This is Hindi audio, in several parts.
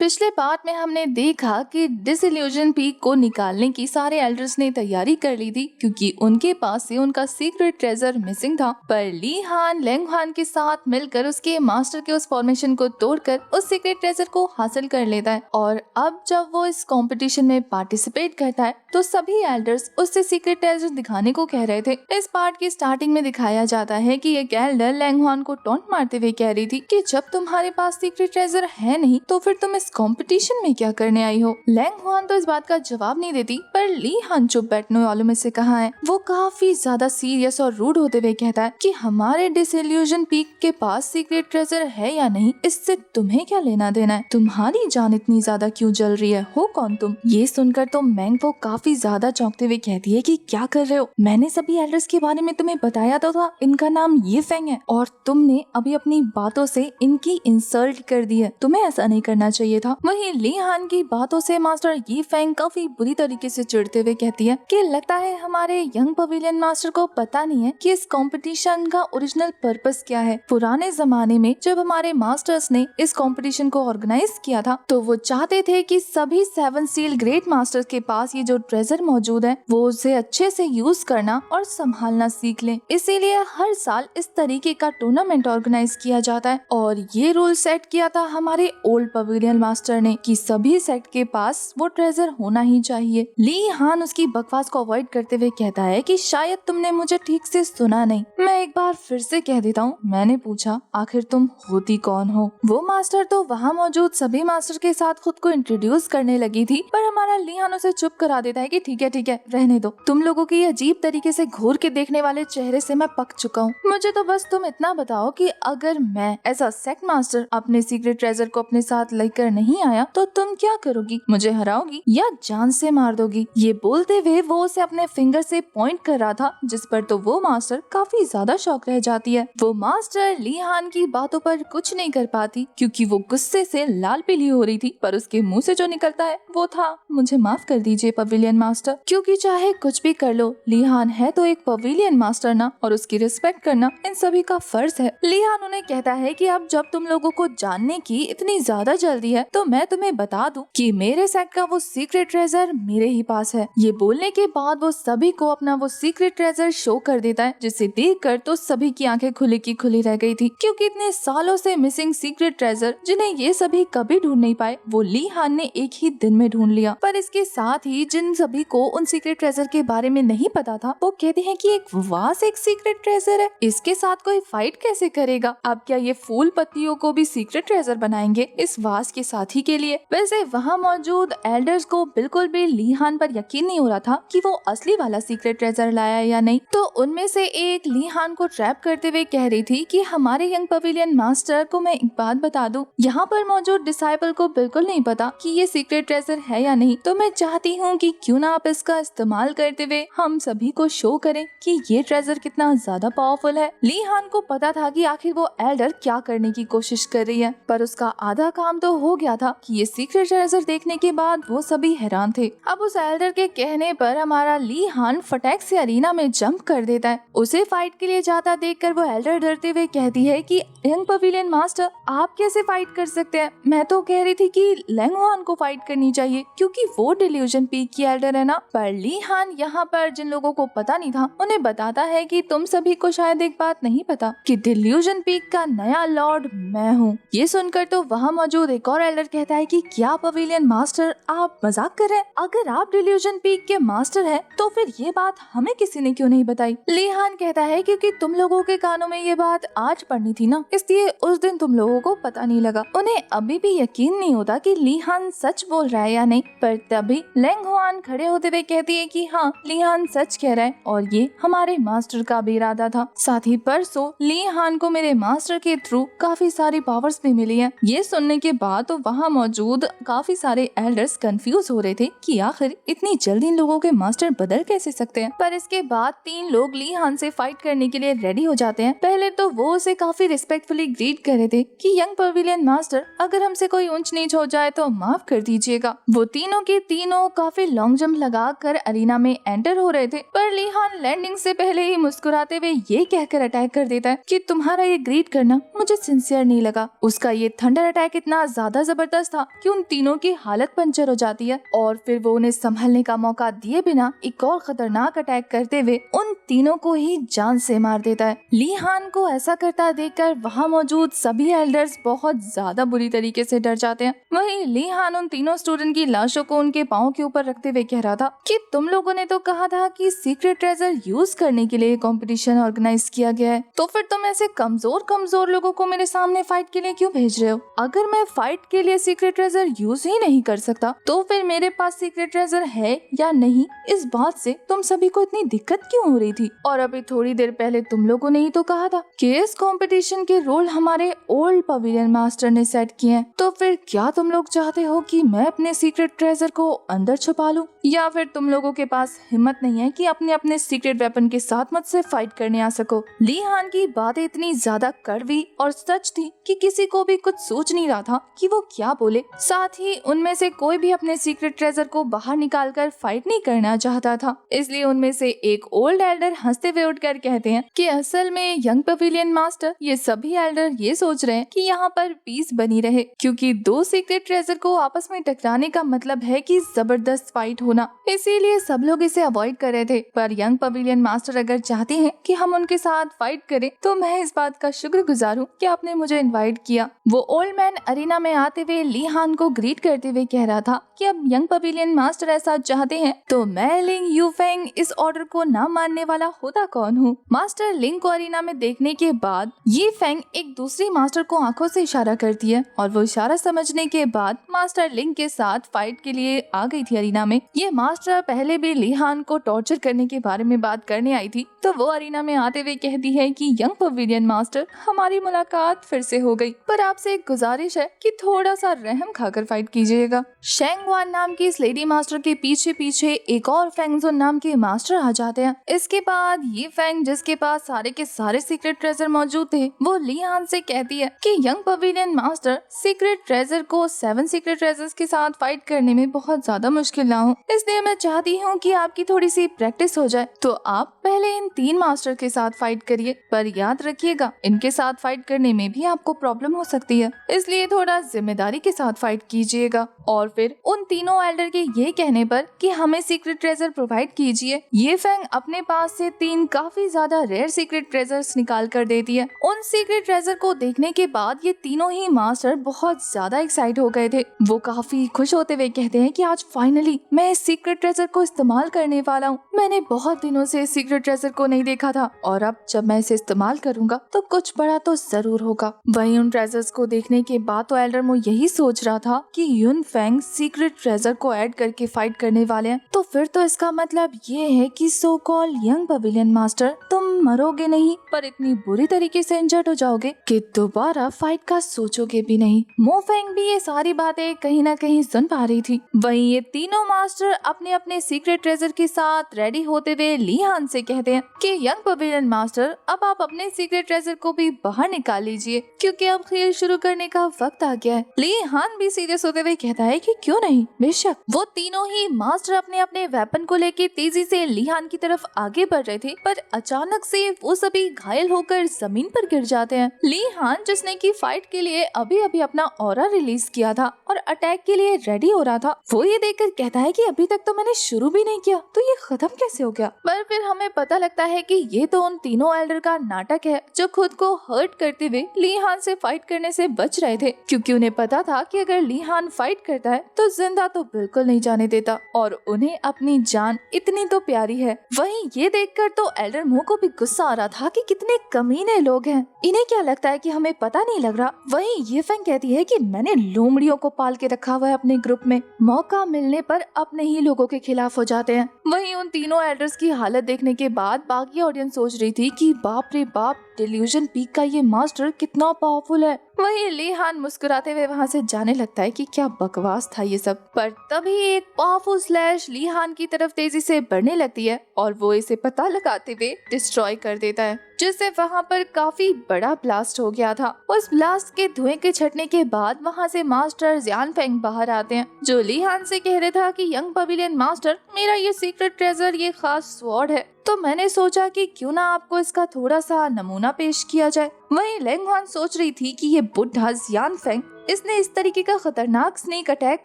पिछले पार्ट में हमने देखा कि डिसइल्यूजन पीक को निकालने की सारे एल्डर्स ने तैयारी कर ली थी क्योंकि उनके पास से उनका सीक्रेट ट्रेजर मिसिंग था। पर ली हान लेंग हान के साथ मिलकर उसके मास्टर के उस फॉर्मेशन को तोड़कर उस सीक्रेट ट्रेजर को हासिल कर लेता है। और अब जब वो इस कंपटीशन में पार्टिसिपेट करता है तो सभी एल्डर्स उससे सीक्रेट ट्रेजर दिखाने को कह रहे थे। इस पार्ट की स्टार्टिंग में दिखाया जाता है कि एक एल्डर लेंग हान को टॉन्ट मारते हुए कह रही थी कि जब तुम्हारे पास सीक्रेट ट्रेजर है नहीं तो फिर तुम इस कंपटीशन में क्या करने आई हो। लेंग हान तो इस बात का जवाब नहीं देती, पर ली हान चुप बैठने वालों में से कहा है। वो काफी ज्यादा सीरियस और रूड होते हुए कहता है कि हमारे डिसइल्यूजन पीक के पास सीक्रेट ट्रेजर है या नहीं इससे तुम्हें क्या लेना देना है। तुम्हारी जान इतनी ज्यादा क्यों जल रही है, हो कौन तुम। ये सुनकर तो मैंगफो काफी ज्यादा चौंकते हुए कहती है कि क्या कर रहे हो, मैंने सभी एल्डर्स के बारे में तुम्हें बताया तो था, इनका नाम ये फेंग है और तुमने अभी अपनी बातों से इनकी इंसल्ट कर दी है, तुम्हें ऐसा नहीं करना चाहिए था। वहीं ली हान की बातों से मास्टर ये फेंग काफी बुरी तरीके से चिढ़ते हुए कहती है कि लगता है हमारे यंग पवेलियन मास्टर को पता नहीं है कि इस कंपटीशन का ओरिजिनल पर्पस क्या है। पुराने जमाने में जब हमारे मास्टर्स ने इस कंपटीशन को ऑर्गेनाइज किया था तो वो चाहते थे कि सभी 7 सील ग्रेट मास्टर्स के पास ये जो ट्रेजर मौजूद है वो उसे अच्छे से यूज करना और संभालना सीख लें। इसीलिए हर साल इस तरीके का टूर्नामेंट ऑर्गेनाइज किया जाता है और ये रूल सेट किया था हमारे ओल्ड पवेलियन मास्टर ने कि सभी सेट के पास वो ट्रेजर होना ही चाहिए। ली हान उसकी बकवास को अवॉइड करते हुए कहता है कि शायद तुमने मुझे ठीक से सुना नहीं, मैं एक बार फिर से कह देता हूँ। मैंने पूछा आखिर तुम होती कौन हो। वो मास्टर तो वहाँ मौजूद सभी मास्टर के साथ खुद को इंट्रोड्यूस करने लगी थी, पर हमारा ली हान उसे चुप करा देता है कि ठीक है रहने दो, तुम लोगों की अजीब तरीके से घूर के देखने वाले चेहरे से मैं पक चुका हूँ। मुझे तो बस तुम इतना बताओ कि अगर मैं एज अ सेक्ट मास्टर अपने सीक्रेट ट्रेजर को अपने साथ लेकर नहीं आया तो तुम क्या करोगी, मुझे हराओगी या जान से मार दोगी। ये बोलते हुए वो उसे अपने फिंगर से पॉइंट कर रहा था, जिस पर तो वो मास्टर काफी ज्यादा शॉक रह जाती है। वो मास्टर ली हान की बातों पर कुछ नहीं कर पाती क्योंकि वो गुस्से से लाल पीली हो रही थी, पर उसके मुंह से जो निकलता है वो था मुझे माफ कर दीजिए पवेलियन मास्टर, क्योंकि चाहे कुछ भी कर लो ली हान है तो एक पवेलियन मास्टर ना, और उसकी रिस्पेक्ट करना इन सभी का फर्ज है। ली हान उन्हें कहता है कि अब जब तुम लोगों को जानने की इतनी ज्यादा जल्दी है तो मैं तुम्हें बता दूं कि मेरे सेट का वो सीक्रेट ट्रेजर मेरे ही पास है। ये बोलने के बाद वो सभी को अपना वो सीक्रेट ट्रेजर शो कर देता है, जिसे देखकर तो सभी की आंखें खुली की खुली रह गई थी क्योंकि इतने सालों से मिसिंग सीक्रेट ट्रेजर जिन्हें ये सभी कभी ढूंढ नहीं पाए वो ली हान ने एक ही दिन में ढूंढ लिया। पर इसके साथ ही जिन सभी को उन सीक्रेट ट्रेजर के बारे में नहीं पता था वो कहते हैं कि एक वास एक सीक्रेट ट्रेजर है, इसके साथ कोई फाइट कैसे करेगा। अब क्या ये फूल पत्तियों को भी सीक्रेट ट्रेजर बनाएंगे इस वास के साथी के लिए। वैसे वहाँ मौजूद एल्डर्स को बिल्कुल भी ली हान पर यकीन नहीं हो रहा था कि वो असली वाला सीक्रेट ट्रेजर लाया या नहीं, तो उनमें से एक ली हान को ट्रैप करते हुए कह रही थी कि हमारे यंग पवेलियन मास्टर को मैं एक बात बता दूं, यहाँ पर मौजूद डिसाइपल को बिल्कुल नहीं पता कि ये सीक्रेट ट्रेजर है या नहीं, तो मैं चाहती हूँ कि क्यों ना आप इसका इस्तेमाल करते हुए हम सभी को शो करें कि ये ट्रेजर कितना ज्यादा पावरफुल है। ली हान को पता था कि आखिर वो एल्डर क्या करने की कोशिश कर रही है, पर उसका आधा काम तो हो गया था कि ये सीक्रेट ट्रेजर देखने के बाद वो सभी हैरान थे। अब उस एल्डर के कहने पर हमारा ली हान फटाक से अरीना में जंप कर देता है। उसे फाइट के लिए जाता देखकर वो एल्डर डरते हुए कहती है कि यंग पवेलियन मास्टर आप कैसे फाइट कर सकते हैं, मैं तो कह रही थी कि लेंग हान को फाइट करनी चाहिए क्योंकि वो डिल्यूजन पीक की एल्डर है ना। पर ली हान यहाँ पर जिन लोगों को पता नहीं था उन्हें बताता है कि तुम सभी को शायद एक बात नहीं पता कि डिल्यूजन पीक का नया लॉर्ड मैं हूँ। ये सुनकर तो वहाँ मौजूद एक और एल्डर कहता है कि क्या पवेलियन मास्टर आप मजाक कर रहे हैं, अगर आप डिल्यूजन पीक के मास्टर हैं तो फिर ये बात हमें किसी ने क्यों नहीं बताई। ली हान कहता है क्योंकि तुम लोगों के कानों में ये बात आज पढ़नी थी ना, इसलिए उस दिन तुम लोगों को पता नहीं लगा। उन्हें अभी भी यकीन नहीं होता कि ली हान सच बोल रहा है या नहीं, पर तभी लेंग हान खड़े होते हुए कहती है कि हाँ ली हान सच कह रहा है और ये हमारे मास्टर का भी इरादा था। साथ ही परसों ली हान को मेरे मास्टर के थ्रू काफी सारी पावर्स भी मिली है। ये सुनने के बाद तो वहाँ मौजूद काफी सारे एल्डर्स कंफ्यूज हो रहे थे कि आखिर इतनी जल्दी इन लोगों के मास्टर बदल कैसे सकते हैं। पर इसके बाद 3 लोग ली हान से फाइट करने के लिए रेडी हो जाते हैं। पहले तो वो उसे काफी रिस्पेक्टफुली ग्रीट कर रहे थे कि यंग पवेलियन मास्टर अगर हमसे कोई ऊंच नीच हो जाए तो माफ कर दीजिएगा। वो तीनों के तीनों काफी लॉन्ग जंप लगा कर अरीना में एंटर हो रहे थे, पर ली हान लैंडिंग से पहले ही मुस्कुराते हुए ये कहकर अटैक कर देता है कि तुम्हारा ये ग्रीट करना मुझे सिंसियर नहीं लगा। उसका ये थंडर अटैक इतना ज्यादा जबरदस्त था कि उन तीनों की हालत पंचर हो जाती है और फिर वो उन्हें संभलने का मौका दिए बिना एक और खतरनाक अटैक करते हुए उन तीनों को ही जान से मार देता है। ली हान को ऐसा करता देखकर वहाँ मौजूद सभी एल्डर्स बहुत ज्यादा बुरी तरीके से डर जाते हैं। वहीं ली हान उन तीनों स्टूडेंट की लाशों को उनके पाँव के ऊपर रखते हुए कह रहा था कि तुम लोगों ने तो कहा था कि सीक्रेट ट्रेजर यूज करने के लिए कंपटीशन ऑर्गेनाइज किया गया है, तो फिर तुम ऐसे कमजोर लोगों को मेरे सामने फाइट के लिए क्यों भेज रहे हो? अगर मैं फाइट के लिए सीक्रेट ट्रेजर यूज ही नहीं कर सकता तो फिर मेरे पास सीक्रेट ट्रेजर है या नहीं, इस बात से तुम सभी को इतनी दिक्कत क्यों हो रही थी? और अभी थोड़ी देर पहले तुम लोगों ने ही तो कहा था कि इस कंपटीशन के रोल हमारे ओल्ड पवेलियन मास्टर ने सेट किए हैं, तो फिर क्या तुम लोग चाहते हो कि मैं अपने सीक्रेट ट्रेजर को अंदर छुपा लूं? या फिर तुम लोगों के पास हिम्मत नहीं है कि अपने अपने सीक्रेट वेपन के साथ मुझसे फाइट करने आ सको? ली हान की बातें इतनी ज्यादा कड़वी और सच थी कि किसी को भी कुछ सोच नहीं रहा था कि वो क्या बोले। साथ ही उनमें से कोई भी अपने सीक्रेट ट्रेजर को बाहर निकालकर फाइट नहीं करना चाहता था। इसलिए उनमें से एक ओल्ड एल्डर हंसते हुए उठकर कहते हैं कि असल में यंग पवेलियन मास्टर, ये सभी एल्डर ये सोच रहे हैं कि यहाँ पर पीस बनी रहे, क्योंकि दो सीक्रेट ट्रेजर को आपस में टकराने का मतलब है कि जबरदस्त फाइट होना, इसीलिए सब लोग इसे अवॉइड कर रहे थे। पर यंग पवेलियन मास्टर अगर चाहते हैं कि हम उनके साथ फाइट करें तो मैं इस बात का शुक्रगुजार हूँ कि आपने मुझे इनवाइट किया। वो ओल्ड मैन अरीना में आते हुए ली हान को ग्रीट करते हुए कह रहा था कि अब यंग पवेलियन मास्टर ऐसा चाहते हैं तो मैं लिंग यूफेंग इस ऑर्डर को ना मानने वाला होता कौन हूँ? मास्टर लिंग को अरीना में देखने के बाद ये फेंग एक दूसरी मास्टर को आंखों से इशारा करती है और वो इशारा समझने के बाद मास्टर लिंग के साथ फाइट के लिए आ गई थी अरीना में। ये मास्टर पहले भी ली हान को टॉर्चर करने के बारे में बात करने आई थी, तो वो अरीना में आते हुए कहती है कि यंग पवेलियन मास्टर, हमारी मुलाकात फिर से हो गई, पर आपसे एक गुजारिश है कि थोड़ा सा रहम खाकर फाइट कीजिएगा। शेंग वान नाम की इस लेडी मास्टर के पीछे पीछे एक और फेंगजुन नाम के मास्टर आ जाते हैं। इसके बाद ये फेंग, जिसके पास सारे के सारे सीक्रेट ट्रेजर मौजूद थे, वो ली हान से कहती है कि young pavilion master, secret treasure को 7 सीक्रेट ट्रेजर्स के साथ फाइट करने में बहुत ज्यादा मुश्किल ना हो, इसलिए मैं चाहती हूँ कि आपकी थोड़ी सी प्रैक्टिस हो जाए। तो आप पहले इन 3 मास्टर के साथ फाइट करिए, पर याद रखिएगा इनके साथ फाइट करने में भी आपको प्रॉब्लम हो सकती है, इसलिए थोड़ा जिम्मेदारी के साथ फाइट कीजिएगा। और फिर उन तीनों एल्डर के ये कहने पर कि हमें सीक्रेट ट्रेजर प्रोवाइड कीजिए, ये फेंग अपने पास से 3 काफी ज्यादा रेयर सीक्रेट ट्रेजर्स निकाल कर देती है। उन सीक्रेट ट्रेजर को देखने के बाद ये तीनों ही मास्टर बहुत ज्यादा एक्साइट हो गए थे। वो काफी खुश होते हुए कहते हैं कि आज फाइनली मैं इस सीक्रेट ट्रेजर को इस्तेमाल करने वाला हूँ। मैंने बहुत दिनों से इस सीक्रेट ट्रेजर को नहीं देखा था और अब जब मैं इसे इस्तेमाल करूंगा तो कुछ बड़ा तो जरूर होगा। वहीं उन ट्रेजर्स को देखने के बाद तो एल्डर मो यही सोच रहा था कि युन फेंग सीक्रेट ट्रेजर को ऐड करके फाइट करने वाले हैं, तो फिर तो इसका मतलब ये है कि सो कॉल यंग पवेलियन मास्टर, तुम मरोगे नहीं पर इतनी बुरी तरीके से इंजर्ड हो जाओगे कि दोबारा फाइट का सोचोगे भी नहीं। मो फेंग भी ये सारी बातें कहीं ना कहीं सुन पा रही थी। वहीं ये तीनों मास्टर अपने अपने सीक्रेट ट्रेजर के साथ रेडी होते हुए ली हान से कहते हैं कि यंग पवेलियन मास्टर, अब आप अपने सीक्रेट ट्रेजर को भी बाहर निकाल लीजिए क्योंकि अब खेल शुरू करने का वक्त आ गया है। ली हान भी सीरियस होते हुए कहता है कि क्यों नहीं, बेशक। वो तीनों ही मास्टर अपने अपने वेपन को लेके तेजी से ली हान की तरफ आगे बढ़ रहे थे, पर अचानक से वो सभी घायल होकर जमीन पर गिर जाते हैं। ली हान, जिसने की फाइट के लिए अभी अभी अपना ऑरा रिलीज किया था और अटैक के लिए रेडी हो रहा था, वो ये देखकर कहता है कि अभी तक तो मैंने शुरू भी नहीं किया तो ये खत्म कैसे हो गया। पर फिर हमें पता लगता है कि ये तो उन तीनों एल्डर का नाटक है जो खुद को हर्ट करते हुए ली हान से फाइट करने से बच रहे थे, क्योंकि उन्हें पता था कि अगर ली हान फाइट करता है तो जिंदा तो बिल्कुल नहीं जाने देता और उन्हें अपनी जान इतनी तो प्यारी है। वहीं ये देखकर तो एल्डर मो को भी गुस्सा आ रहा था कि कितने कमीने लोग हैं, इन्हें क्या लगता है कि हमें पता नहीं लग रहा। वहीं ये फेंग कहती है कि मैंने लोमड़ियों को पाल के रखा हुआ है अपने ग्रुप में, मौका मिलने पर अपने ही लोगों के खिलाफ हो जाते हैं। वहीं उन तीनों एल्डर्स की हालत देखने के बाद बाकी ऑडियंस सोच रही थी कि बाप रे बाप, डिल्यूजन पीक का ये मास्टर कितना पावरफुल है। वहीं ली हान मुस्कुराते हुए वहाँ से जाने लगता है कि क्या बकवास था ये सब। पर तभी एक पावरफुल स्लैश ली हान की तरफ तेजी से बढ़ने लगती है और वो इसे पता लगाते हुए डिस्ट्रॉय कर देता है, जिससे वहाँ पर काफी बड़ा ब्लास्ट हो गया था। उस ब्लास्ट के धुएं के छटने के बाद वहाँ से मास्टर जियान फेंग बाहर आते हैं, जो ली हान से कह रहे था कि यंग पवेलियन मास्टर, मेरा ये सीक्रेट ट्रेजर, ये खास स्वॉर्ड है, तो मैंने सोचा कि क्यों ना आपको इसका थोड़ा सा नमूना पेश किया जाए। वहीं लेंग हान सोच रही थी कि ये बुढ़ा जियान फेंग इसने इस तरीके का खतरनाक स्नेक अटैक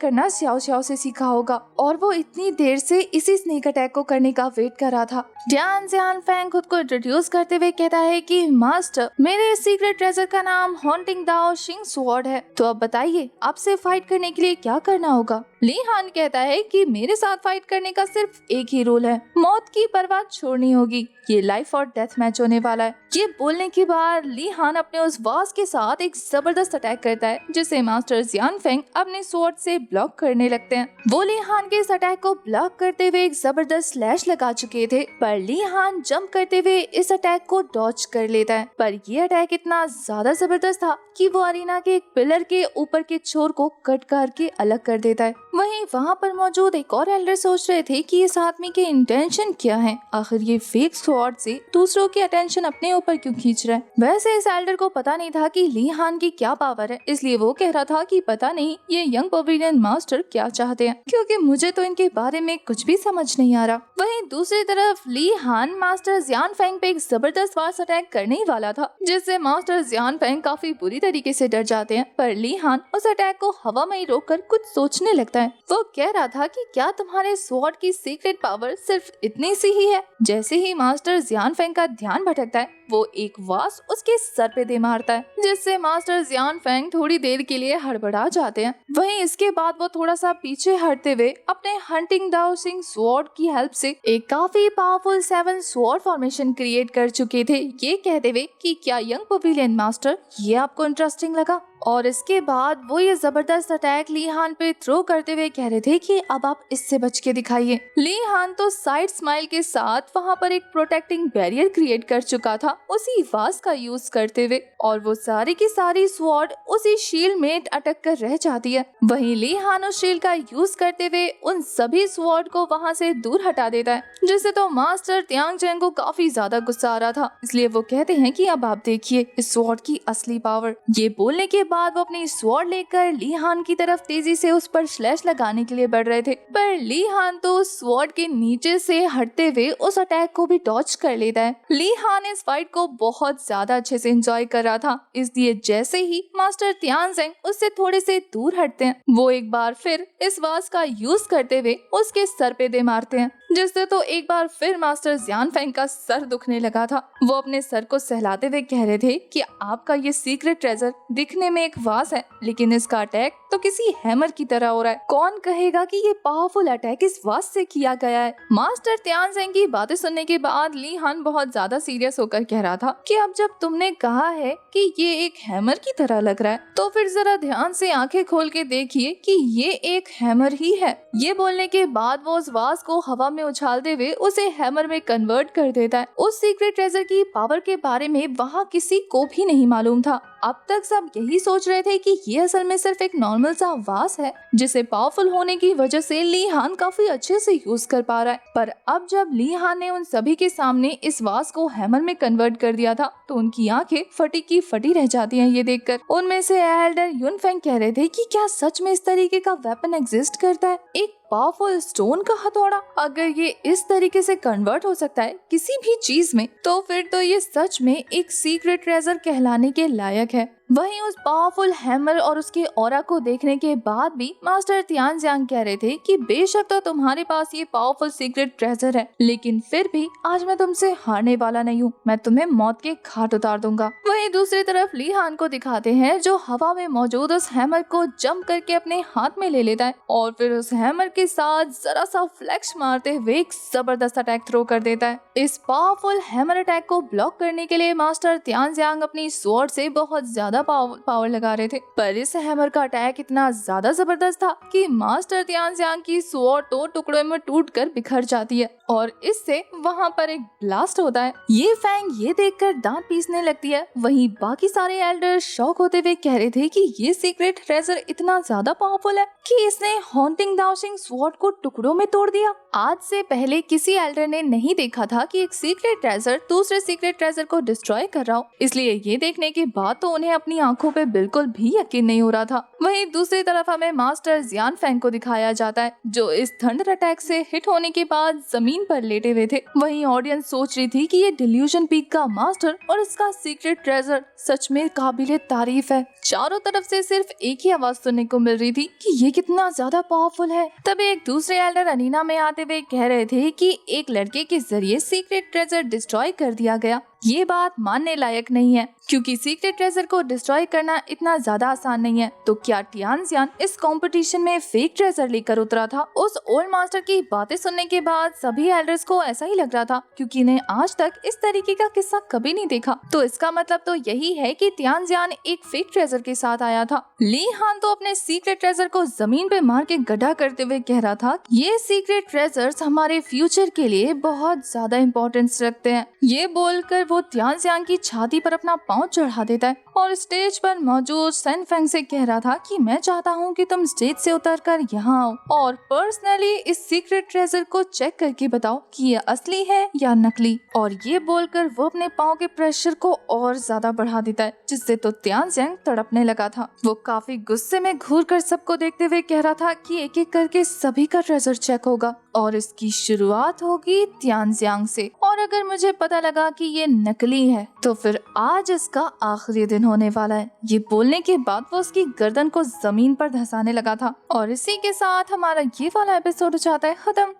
करना श्याओ श्याओ से सीखा होगा और वो इतनी देर से इसी स्नेक अटैक को करने का वेट कर रहा था। ड्यान ज़ियान फेंग खुद को इंट्रोड्यूस करते हुए कहता है कि मास्टर, मेरे सीक्रेट ट्रेजर का नाम हॉन्टिंग दाओ शिंग स्वॉर्ड है, तो अब बताइए आपसे फाइट करने के लिए क्या करना होगा। ली हान कहता है कि मेरे साथ फाइट करने का सिर्फ एक ही रूल है, मौत की परवाह छोड़नी होगी, ये लाइफ और डेथ मैच होने वाला है। ये बोलने के बाद ली हान अपने उस वास के साथ एक जबरदस्त अटैक करता है जिसे मास्टर ज़ियान फेंग अपने स्वॉर्ड से ब्लॉक करने लगते हैं। वो ली हान के इस अटैक को ब्लॉक करते हुए एक जबरदस्त स्लैश लगा चुके थे, पर ली हान जंप करते हुए इस अटैक को डॉज कर लेता है। पर ये अटैक इतना ज्यादा जबरदस्त था कि वो अरीना के एक पिलर के ऊपर के छोर को कट करके अलग कर देता है। वहीं वहाँ पर मौजूद एक और एल्डर सोच रहे थे कि इस आदमी के इंटेंशन क्या है, आखिर ये फेक स्वॉर्ड से दूसरों की अटेंशन अपने ऊपर क्यों खींच रहा है। वैसे इस एल्डर को पता नहीं था कि ली हान की क्या पावर है, इसलिए वो कह रहा था कि पता नहीं ये यंग पवेलियन मास्टर क्या चाहते हैं, क्योंकि मुझे तो इनके बारे में कुछ भी समझ नहीं आ रहा। वहीं दूसरी तरफ ली हान मास्टर ज़ियान फेंग पे एक जबरदस्त वास अटैक करने ही वाला था, जिससे मास्टर ज़ियान फेंग काफी बुरी तरीके से डर जाते हैं। पर ली हान उस अटैक को हवा में ही रोककर कुछ सोचने लगता है। वो कह रहा था कि क्या तुम्हारे स्वॉर्ड की सीक्रेट पावर सिर्फ इतनी सी ही है। जैसे ही मास्टर ज़ियान फेंग का ध्यान भटकता है, वो एक वास उसके सर पे दे मारता है, जिससे मास्टर ज़ियान फेंग थोड़ी देर के लिए हड़बड़ा जाते हैं। वहीं इसके बाद वो थोड़ा सा पीछे हटते हुए अपने हंटिंग दाओ शिंग स्वॉर्ड की हेल्प से एक काफी पावरफुल 7 स्वॉर्ड फॉर्मेशन क्रिएट कर चुके थे, ये कहते हुए कि क्या यंग पवेलियन मास्टर ये आपको इंटरेस्टिंग लगा। और इसके बाद वो ये जबरदस्त अटैक ली हान पे थ्रो करते हुए कह रहे थे कि अब आप इससे बच के दिखाइए। ली हान तो साइड स्माइल के साथ वहाँ पर एक प्रोटेक्टिंग बैरियर क्रिएट कर चुका था उसी वास का यूज करते हुए, और वो सारी की सारी स्वॉर्ड उसी शील्ड में अटक कर रह जाती है। वहीं ली हान उस शील्ड का यूज करते हुए उन सभी स्वॉर्ड को वहाँ से दूर हटा देता है, जिससे तो मास्टर त्यांग चेंग को काफी ज्यादा गुस्सा आ रहा था। इसलिए वो कहते हैं कि अब आप देखिए इस स्वॉर्ड की असली पावर। ये बोलने के बाद वो अपनी स्वॉर्ड लेकर ली हान की तरफ तेजी से उस पर स्लैश लगाने के लिए बढ़ रहे थे, पर ली हान तो स्वॉर्ड के नीचे से हटते हुए उस अटैक को भी डॉज कर लेता है। ली हान इस फाइट को बहुत ज्यादा अच्छे से एंजॉय कर रहा था, इसलिए जैसे ही मास्टर त्यान ज़ेंग उससे थोड़े से दूर हटते हैं, वो एक बार फिर इस वास का यूज करते हुए उसके सर पे दे मारते हैं, जिससे तो एक बार फिर मास्टर ज़ियान फेंग का सर दुखने लगा था। वो अपने सर को सहलाते हुए कह रहे थे कि आपका ये सीक्रेट ट्रेजर दिखने में एक वास है, लेकिन इसका अटैक तो किसी हैमर की तरह हो रहा है। कौन कहेगा कि ये पावरफुल अटैक इस वास से किया गया है। मास्टर त्यान ज़ेंग की बातें सुनने के बाद ली हान बहुत ज्यादा सीरियस होकर कह रहा था कि अब जब तुमने कहा है कि ये एक हैमर की तरह लग रहा है, तो फिर जरा ध्यान से आंखें खोल के देखिए कि ये एक हैमर ही है। ये बोलने के बाद वो उस वास को हवा में उछालते हुए उसे हैमर में कन्वर्ट कर देता है। उस सीक्रेट ट्रेजर की पावर के बारे में वहाँ किसी को भी नहीं मालूम था। अब तक सब यही सोच रहे थे कि ये असल में सिर्फ एक नॉर्मल सा वास है, जिसे पावरफुल होने की वजह से ली हान काफी अच्छे से यूज कर पा रहा है। पर अब जब ली हान ने उन सभी के सामने इस वास को हैमर में कन्वर्ट कर दिया था, तो उनकी आंखें फटी की फटी रह जाती हैं ये देखकर। उनमें से एल्डर युन फेंग कह रहे थे कि क्या सच में इस तरीके का वेपन एग्जिस्ट करता है, एक पावरफुल स्टोन का हथौड़ा। अगर ये इस तरीके से कन्वर्ट हो सकता है किसी भी चीज में, तो फिर तो ये सच में एक सीक्रेट ट्रेजर कहलाने के लायक है। वहीं उस पावरफुल हैमर और उसके ऑरा को देखने के बाद भी मास्टर त्यान ज़ेंग कह रहे थे कि बेशक तो तुम्हारे पास ये पावरफुल सीक्रेट ट्रेजर है, लेकिन फिर भी आज मैं तुमसे हारने वाला नहीं हूँ, मैं तुम्हें मौत के घाट उतार दूंगा। वहीं दूसरी तरफ ली हान को दिखाते हैं जो हवा में मौजूद उस हैमर को जंप करके अपने हाथ में ले लेता है और फिर उस हैमर के साथ जरा सा फ्लैक्स मारते हुए एक जबरदस्त अटैक थ्रो कर देता है। इस पावरफुल हैमर अटैक को ब्लॉक करने के लिए मास्टर त्यान ज़ेंग अपनी स्वॉर्ड से बहुत ज्यादा पावर लगा रहे थे, पर इस हैमर का अटैक इतना ज्यादा जबरदस्त था कि मास्टर त्यान ज़ेंग की स्वॉर्ड तो टुकड़ों में टूटकर बिखर जाती है और इससे वहाँ पर एक ब्लास्ट होता है। ये फैंग ये देखकर दांत पीसने लगती है। वहीं बाकी सारे एल्डर शॉक होते हुए कह रहे थे कि ये सीक्रेट ट्रेजर इतना ज्यादा पावरफुल है कि इसने हॉन्टिंग दाओ शिंग स्वॉर्ड को टुकड़ों में तोड़ दिया। आज से पहले किसी एल्डर ने नहीं देखा था कि एक सीक्रेट ट्रेजर दूसरे सीक्रेट ट्रेजर को डिस्ट्रॉय कर रहा हो, इसलिए ये देखने के बाद तो उन्हें अपनी आंखों पे बिल्कुल भी यकीन नहीं हो रहा था। वहीं दूसरी तरफ हमें मास्टर जियान फेंग को दिखाया जाता है, जो इस थंडर अटैक से हिट होने के बाद जमीन पर लेटे हुए थे। वहीं ऑडियंस सोच रही थी कि ये डिल्यूजन पीक का मास्टर और इसका सीक्रेट ट्रेजर सच में काबिले तारीफ है। चारों तरफ से सिर्फ एक ही आवाज सुनने को मिल रही थी कि ये कितना ज्यादा पावरफुल है। तभी एक दूसरे एल्डर अनीना में आते हुए कह रहे थे कि एक लड़के के जरिए सीक्रेट ट्रेजर डिस्ट्रॉय कर दिया गया। ये बात मानने लायक नहीं है, क्योंकि सीक्रेट ट्रेजर को डिस्ट्रॉय करना इतना ज्यादा आसान नहीं है। तो क्या टियानजियान इस कंपटीशन में फेक ट्रेजर लेकर उतरा था? उस ओल्ड मास्टर की बातें सुनने के बाद सभी एल्डर्स को ऐसा ही लग रहा था, क्योंकि इन्हें आज तक इस तरीके का किस्सा कभी नहीं देखा। तो इसका मतलब तो यही है कि टियानजियान एक फेक ट्रेजर के साथ आया था। ली हान तो अपने सीक्रेट ट्रेजर को जमीन पे मार के गड्ढा करते हुए कह रहा था, ये सीक्रेट ट्रेजर्स हमारे फ्यूचर के लिए बहुत ज्यादा इम्पोर्टेंस रखते हैं। ये बोलकर वो टियानजियान की छाती पर अपना पांव चढ़ा देता है और स्टेज पर मौजूद सन फेंग से कह रहा था कि मैं चाहता हूँ कि तुम स्टेज से उतरकर यहाँ आओ और पर्सनली इस सीक्रेट ट्रेजर को चेक करके बताओ कि ये असली है या नकली। और ये बोलकर वो अपने पांव के प्रेशर को और ज्यादा बढ़ा देता है, जिससे तो टियानजियान तड़पने लगा था। वो काफी गुस्से में घूर कर सबको देखते हुए कह रहा था कि एक एक करके सभी का ट्रेजर चेक होगा और इसकी शुरुआत होगी टियानजियान से। और अगर मुझे पता लगा कि ये नकली है तो फिर आज इसका आखिरी दिन होने वाला है। ये बोलने के बाद वो उसकी गर्दन को जमीन पर धंसाने लगा था। और इसी के साथ हमारा ये वाला एपिसोड हो जाता है खत्म।